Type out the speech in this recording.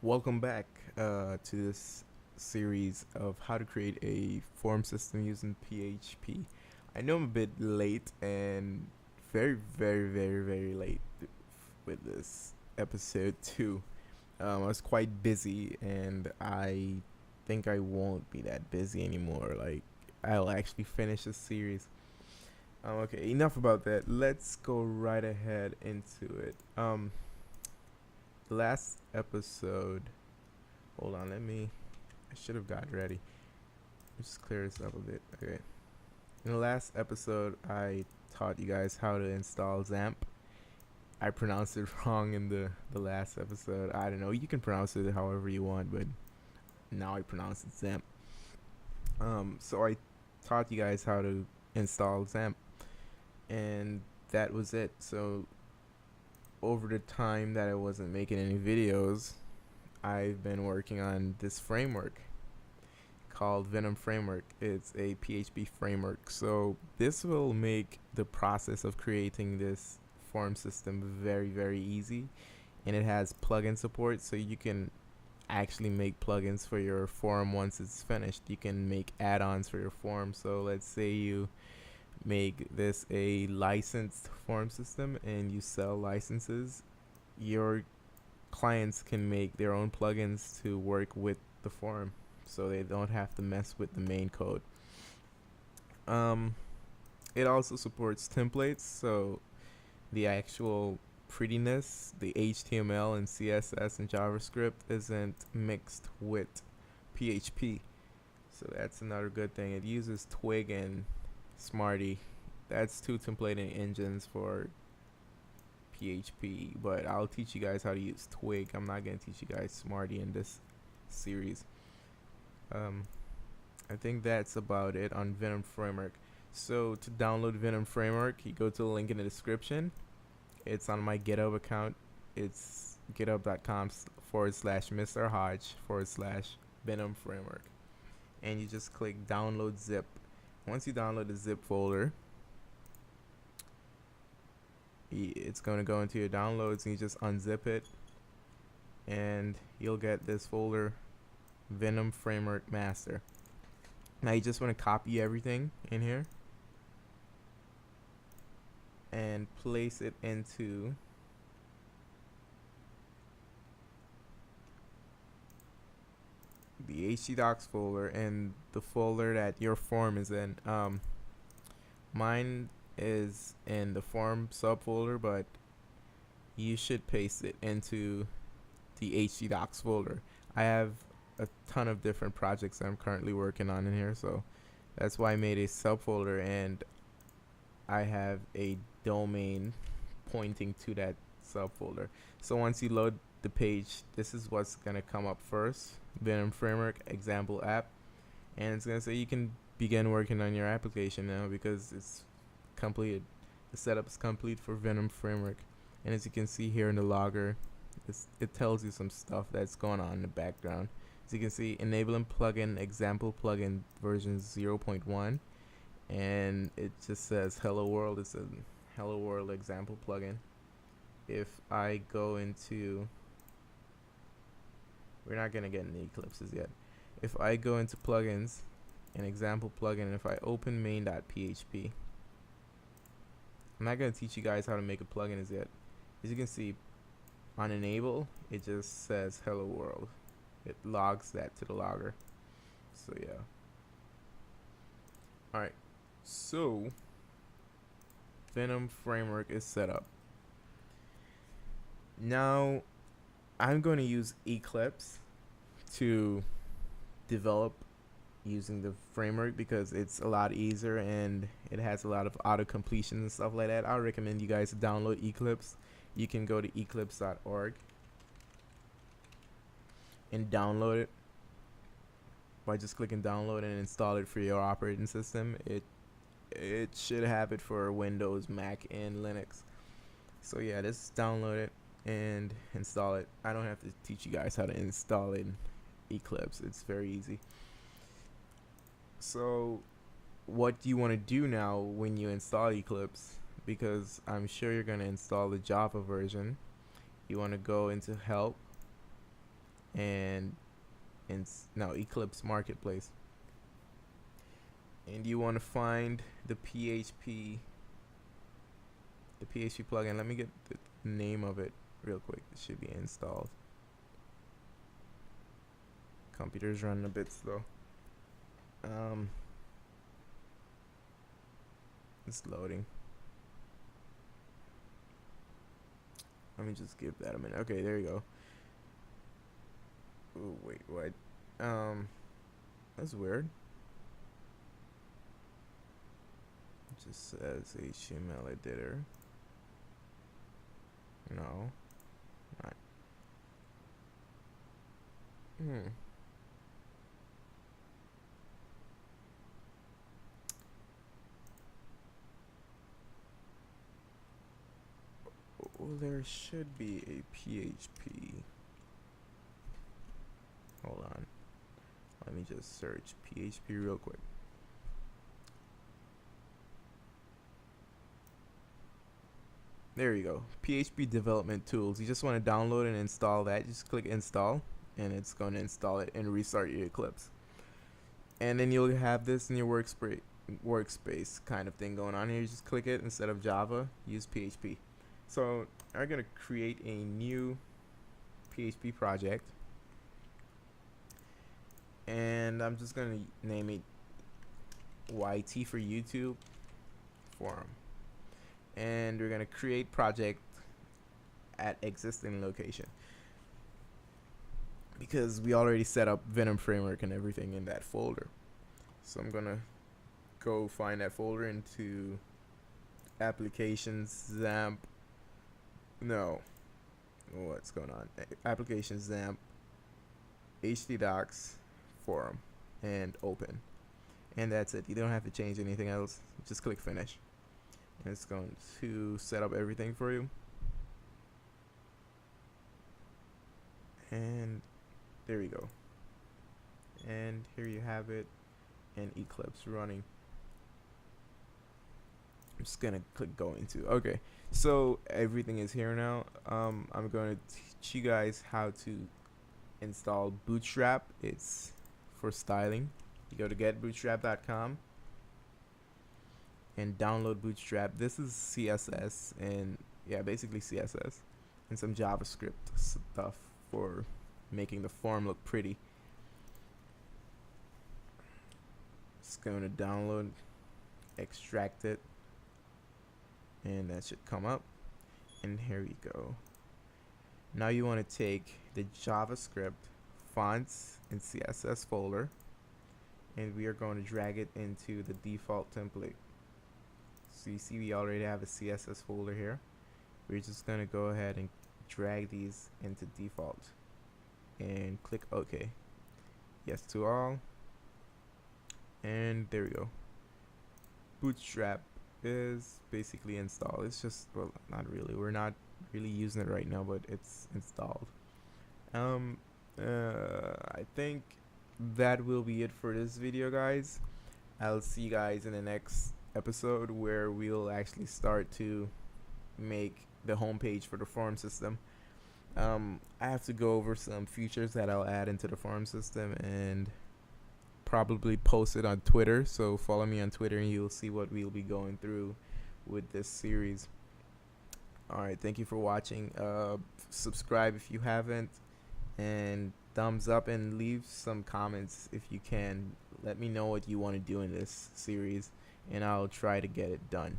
Welcome back to this series of how to create a form system using PHP. I know I'm a bit late and very late with this episode too. I was quite busy and I think I won't be that busy anymore. Like, I'll actually finish this series. Okay, enough about that. Let's go right ahead into it. Last episode. Hold on, I should have got ready. Let's just clear this up a bit. Okay. In the last episode, I taught you guys how to install XAMPP. I pronounced it wrong in the last episode. I don't know. You can pronounce it however you want, but now I pronounce it XAMPP. So I taught you guys how to install XAMPP, and that was it. So over the time that I wasn't making any videos, I've been working on this framework called VenomFramework. It's a PHP framework. So this will make the process of creating this form system very easy, and it has plugin support, so you can actually make plugins for your form once it's finished. You can make add-ons for your form. So let's say you make this a licensed form system and you sell licenses, your clients can make their own plugins to work with the form, so they don't have to mess with the main code. It also supports templates, so the actual prettiness, the HTML and CSS and JavaScript isn't mixed with PHP. So that's another good thing. It uses Twig and Smarty. That's two templating engines for PHP, but I'll teach you guys how to use Twig. I'm not going to teach you guys Smarty in this series. I think that's about it on VenomFramework. So to download VenomFramework, you go to the link in the description. It's on my GitHub account. It's github.com/Mr. Hodge/VenomFramework. And you just click download zip. Once you download the zip folder, it's going to go into your downloads, and you just unzip it, and you'll get this folder, VenomFramework Master. Now you just want to copy everything in here and place it into the htdocs folder and the folder that your form is in. Mine is in the form subfolder, but you should paste it into the htdocs folder. I have a ton of different projects that I'm currently working on in here, so that's why I made a subfolder, and I have a domain pointing to that subfolder. So once you load the page, this is what's gonna come up first: VenomFramework example app, and it's gonna say you can begin working on your application now because it's completed. The setup is complete for VenomFramework, and as you can see here in the logger, it tells you some stuff that's going on in the background. As you can see, enabling plugin example plugin version 0.1, and it just says hello world. It's a hello world example plugin. If I go into, we're not gonna get any Eclipses yet. If I go into plugins, an example plugin, and if I open main.php, I'm not gonna teach you guys how to make a plugin as yet. As you can see, on enable, it just says hello world. It logs that to the logger. So yeah. Alright, so VenomFramework is set up. Now I'm going to use Eclipse to develop using the framework because it's a lot easier and it has a lot of auto completion and stuff like that. I recommend you guys to download Eclipse. You can go to eclipse.org and download it by just clicking download and install it for your operating system. It should have it for Windows, Mac, and Linux. So yeah, just download it and install it. I don't have to teach you guys how to install it in Eclipse. It's very easy. So what you want to do now when you install Eclipse, because I'm sure you're going to install the Java version, you want to go into help and no, Eclipse Marketplace, and you want to find the PHP plugin. Let me get the name of it real quick. It should be installed. Computer's running a bit slow. It's loading. Let me just give that a minute. Okay, there you go. Oh wait, what? That's weird. It just says HTML editor. No. Not. Well, there should be a PHP. Hold on. Let me just search PHP real quick. There you go. PHP development tools. You just want to download and install that. Just click install, and it's going to install it and restart your Eclipse. And then you'll have this in your workspace kind of thing going on here. You just click it. Instead of Java, use PHP. So I'm going to create a new PHP project, and I'm just going to name it YT for YouTube forum, and we're going to create project at existing location because we already set up VenomFramework and everything in that folder. So I'm going to go find that folder into applications, XAMPP. No, what's going on? Applications, XAMPP, htdocs, forum, and open. And that's it. You don't have to change anything else. Just click finish. And it's going to set up everything for you. And there we go. And here you have it, and Eclipse running. I'm just gonna click go into. Okay, so everything is here now. I'm going to teach you guys how to install Bootstrap. It's for styling. You go to getbootstrap.com and download Bootstrap. This is CSS, and yeah, basically CSS and some JavaScript stuff for making the form look pretty. Just going to download, extract it, and that should come up. And here we go. Now you want to take the JavaScript fonts and CSS folder, and we are going to drag it into the default template. So you see we already have a CSS folder here. We're just going to go ahead and drag these into default and click OK. Yes to all. And there we go. Bootstrap is basically installed. It's just, well, not really. We're not really using it right now, but it's installed. I think that will be it for this video, guys. I'll see you guys in the next episode where we'll actually start to make the homepage for the forum system. I have to go over some features that I'll add into the forum system and probably post it on Twitter, so follow me on Twitter and you'll see what we'll be going through with this series. Alright, thank you for watching. Subscribe if you haven't, and thumbs up, and leave some comments if you can. Let me know what you want to do in this series, and I'll try to get it done.